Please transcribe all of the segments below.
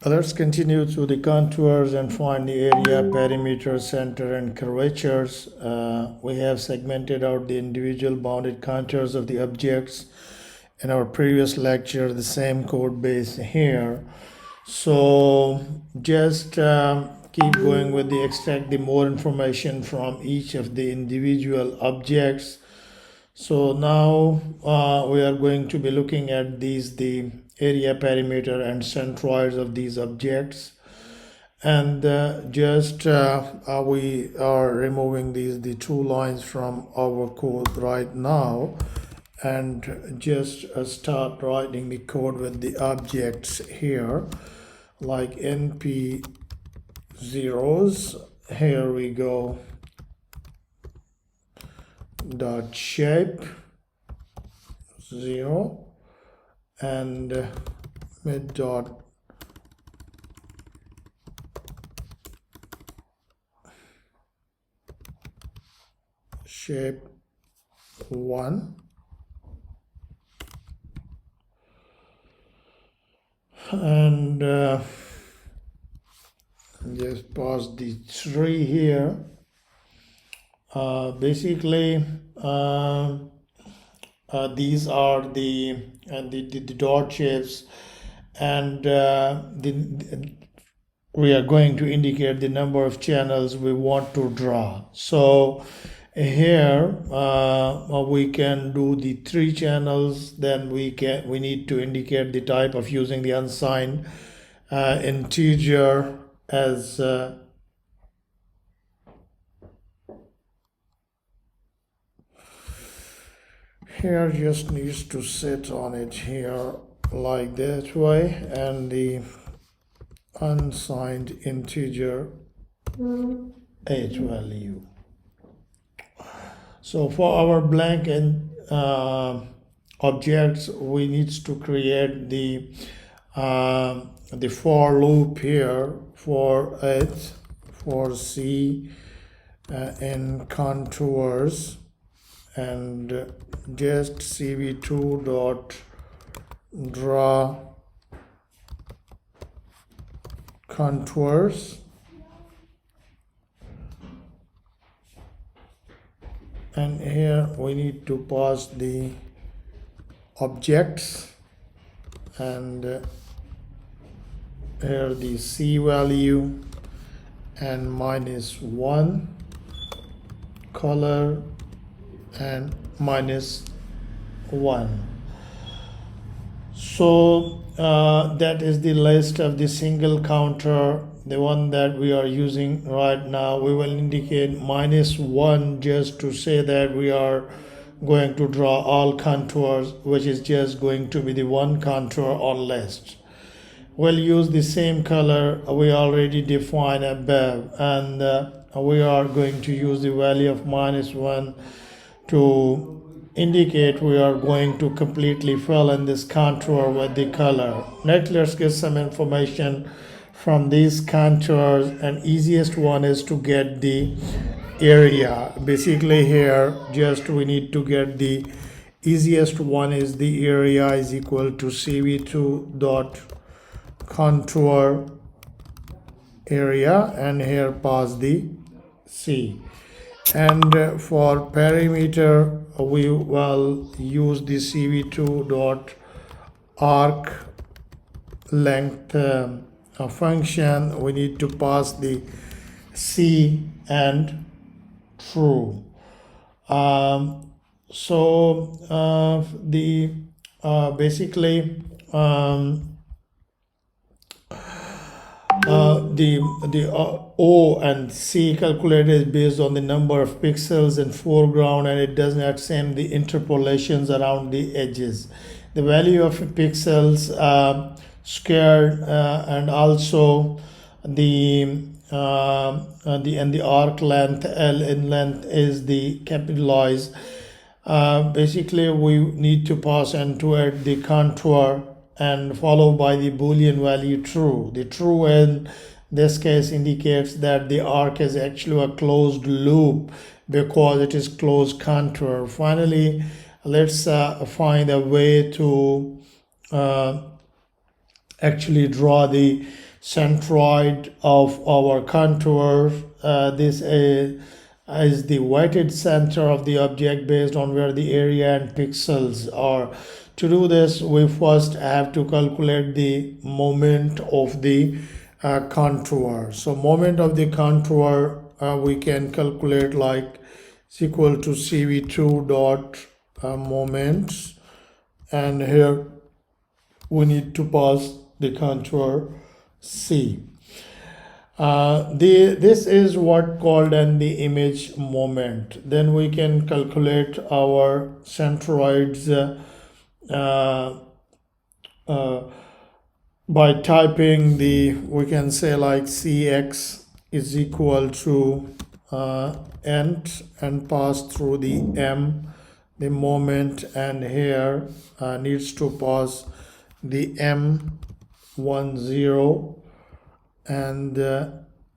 Let's continue to the contours and find the area, perimeter, center, and curvatures. We have segmented out the individual bounded contours of the objects in our previous lecture, the same code base here. So just keep going with the extract the more information from each of the individual objects. So now we are going to be looking at the area, perimeter, and centroids of these objects, and we are removing the two lines from our code right now, and just start writing the code with the objects here, like np zeros. Here we go, dot shape 0 and mid dot shape 1, and just pause the 3 here. Basically these are the dot shapes, and we are going to indicate the number of channels we want to draw. So here we can do the 3 channels. Then we need to indicate the type of using the unsigned integer as here just needs to sit on it here like that way, and the unsigned integer 8 value. So for our blank and objects, we need to create the for loop here for it, for C in contours, and just cv2 dot draw contours, and here we need to pass the objects, and here the C value and -1 color and -1. So that is the list of the single counter, the one that we are using right now. We will indicate -1 just to say that we are going to draw all contours, which is just going to be the one contour on list. We'll use the same color we already defined above, and we are going to use the value of -1 to indicate we are going to completely fill in this contour with the color. Next, let's get some information from these contours, and easiest one is to get the area. Basically here just we need to get the easiest one is the area is equal to cv2 dot contour area, and here pass the C. And for perimeter we will use the cv2 dot arc length function. We need to pass the C and true. Basically the O and C calculated is based on the number of pixels in foreground, and it does not same the interpolations around the edges. The value of pixels squared and also the arc length L in length is the capitalized. Basically we need to pass into it the contour and followed by the Boolean value true. The true in this case indicates that the arc is actually a closed loop because it is closed contour. Finally, let's find a way to actually draw the centroid of our contour. This is the weighted center of the object based on where the area and pixels are. To do this, we first have to calculate the moment of the contour. So moment of the contour we can calculate like is equal to CV2 dot moments, and here we need to pass the contour C. This is what called an the image moment. Then we can calculate our centroids by typing we can say like Cx is equal to ent and pass through the m, the moment, and here needs to pass the m10, and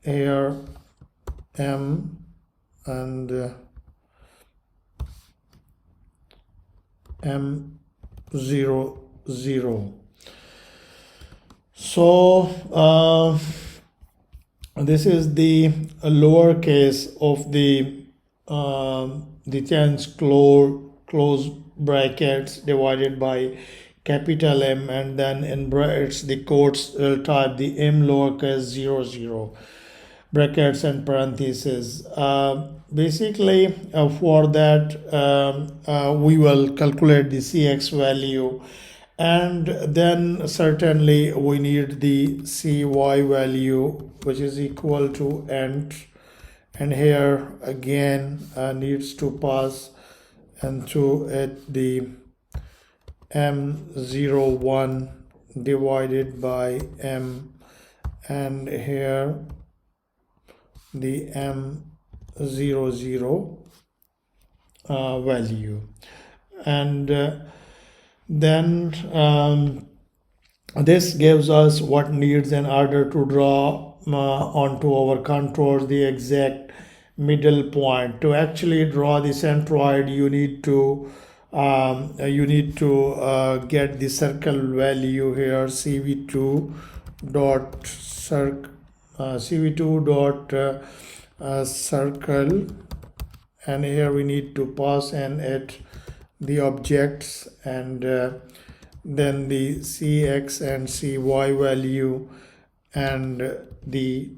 here m and m00. So this is the lowercase of the tens close brackets divided by capital M, and then in brackets the quotes will type the m lowercase 00 brackets and parentheses. Basically for that we will calculate the Cx value, and then certainly we need the Cy value, which is equal to ent, and here again needs to pass into it the m01 divided by m, and here the m00 value, and then this gives us what needs in order to draw onto our contours the exact middle point. To actually draw the centroid, you need to get the circle value here, CV2 dot circle, and here we need to pass in it the objects, and then the Cx and Cy value, and the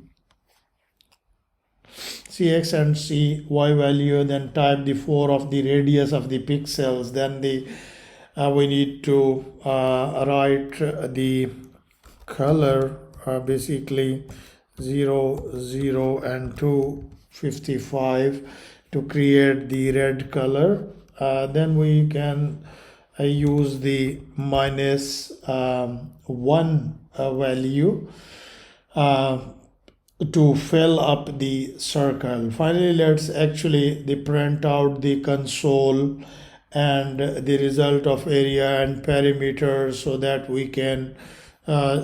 Cx and Cy value, then type the 4 of the radius of the pixels, then we need to write the color, basically 0, 0 and 255 to create the red color. Then we can use the -1 value to fill up the circle. Finally, let's actually print out the console and the result of area and perimeter, so that we can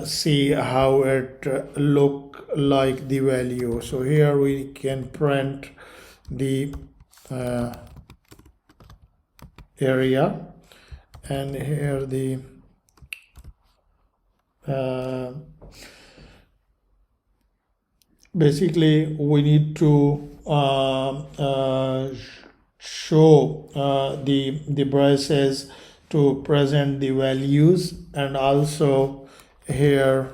see how it look like the value. So here we can print the area, and here the basically we need to show the braces to present the values, and also here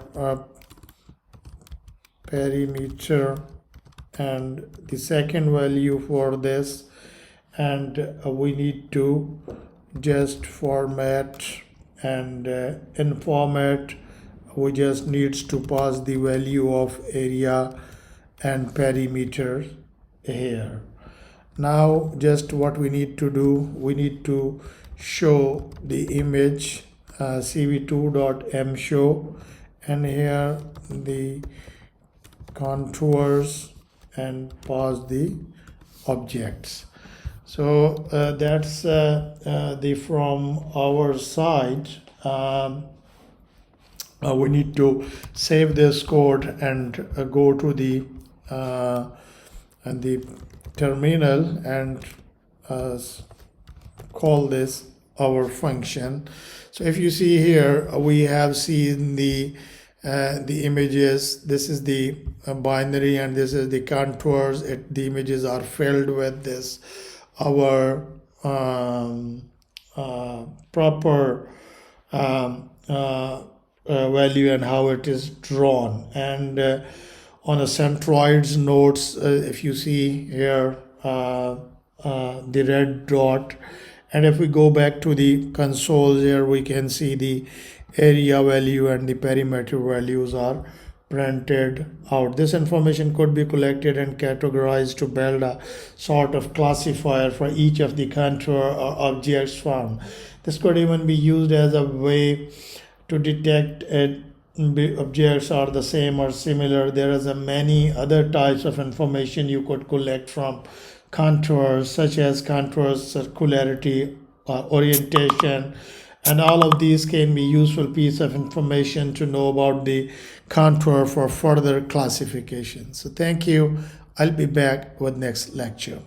perimeter and the second value for this, and we need to just format, and in format we just needs to pass the value of area and perimeter here. Now just what we need to do, we need to show the image cv2.mshow, and here the contours and pass the objects. So that's the from our side. We need to save this code and go to the terminal and call this our function. So if you see here, we have seen the the images. This is the binary and this is the contours. The images are filled with this our proper value and how it is drawn. And on a centroids nodes, if you see here the red dot, and if we go back to the console here, we can see the area value and the perimeter values are printed out. This information could be collected and categorized to build a sort of classifier for each of the contour or objects found. This could even be used as a way to detect objects are the same or similar. There is many other types of information you could collect from contours, such as contours, circularity, orientation, and all of these can be useful piece of information to know about the contour for further classification. So thank you. I'll be back with next lecture.